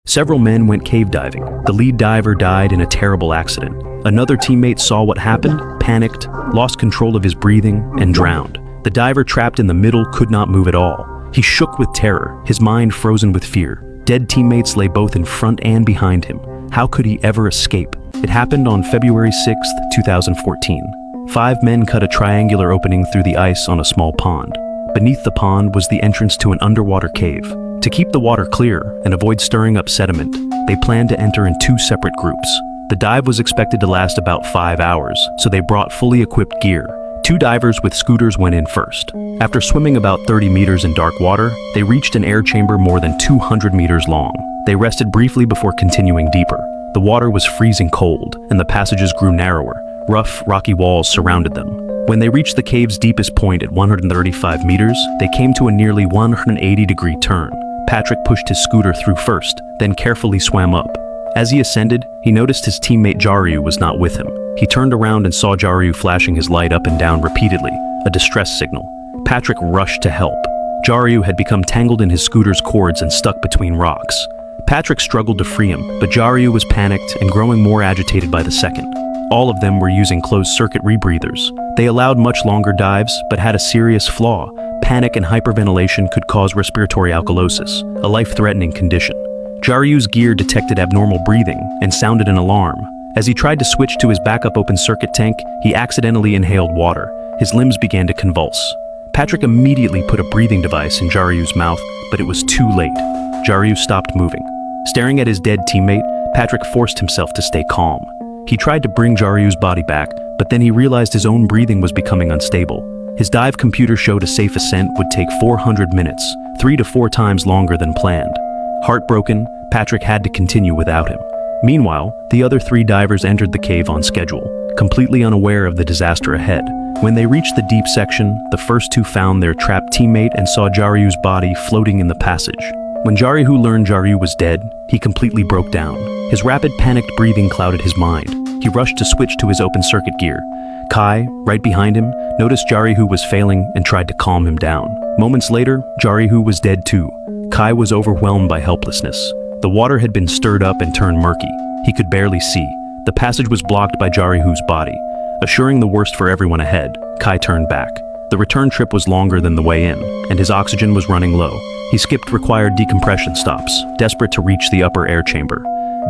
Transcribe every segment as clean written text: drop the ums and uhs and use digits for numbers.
Several men went cave diving. The lead diver died in a terrible accident. Another teammate saw what happened, panicked, lost control of his breathing, and drowned. The diver trapped in the middle could not move at all. He shook with terror, his mind frozen with fear. Dead teammates lay both in front and behind him. How could he ever escape? It happened on February 6th, 2014. 5 men cut a triangular opening through the ice on a small pond. Beneath the pond was the entrance to an underwater cave. To keep the water clear and avoid stirring up sediment, they planned to enter in 2 separate groups. The dive was expected to last about 5 hours, so they brought fully equipped gear. 2 divers with scooters went in first. After swimming about 30 meters in dark water, they reached an air chamber more than 200 meters long. They rested briefly before continuing deeper. The water was freezing cold, and the passages grew narrower. Rough, rocky walls surrounded them. When they reached the cave's deepest point at 135 meters, they came to a nearly 180-degree turn. Patrick pushed his scooter through first, then carefully swam up. As he ascended, he noticed his teammate Jaryu was not with him. He turned around and saw Jaryu flashing his light up and down repeatedly, a distress signal. Patrick rushed to help. Jaryu had become tangled in his scooter's cords and stuck between rocks. Patrick struggled to free him, but Jaryu was panicked and growing more agitated by the second. All of them were using closed-circuit rebreathers. They allowed much longer dives, but had a serious flaw. Panic and hyperventilation could cause respiratory alkalosis, a life-threatening condition. Jaryu's gear detected abnormal breathing and sounded an alarm. As he tried to switch to his backup open-circuit tank, he accidentally inhaled water. His limbs began to convulse. Patrick immediately put a breathing device in Jaryu's mouth, but it was too late. Jaryu stopped moving. Staring at his dead teammate, Patrick forced himself to stay calm. He tried to bring Jaryu's body back, but then he realized his own breathing was becoming unstable. His dive computer showed a safe ascent would take 400 minutes, 3 to 4 times longer than planned. Heartbroken, Patrick had to continue without him. Meanwhile, the other 3 divers entered the cave on schedule, completely unaware of the disaster ahead. When they reached the deep section, the first 2 found their trapped teammate and saw Jaryu's body floating in the passage. When Jaryu learned Jaryu was dead, he completely broke down. His rapid, panicked breathing clouded his mind. He rushed to switch to his open-circuit gear. Kai, right behind him, noticed Jaryu was failing and tried to calm him down. Moments later, Jaryu was dead too. Kai was overwhelmed by helplessness. The water had been stirred up and turned murky. He could barely see. The passage was blocked by Jaryu's body. Assuring the worst for everyone ahead, Kai turned back. The return trip was longer than the way in, and his oxygen was running low. He skipped required decompression stops, desperate to reach the upper air chamber.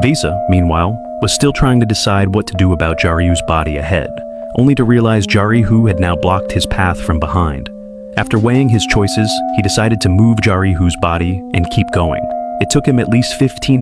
Visa, meanwhile, was still trying to decide what to do about Jaryu's body ahead, only to realize Jaryu had now blocked his path from behind. After weighing his choices, he decided to move Jaryu's body and keep going. It took him at least 15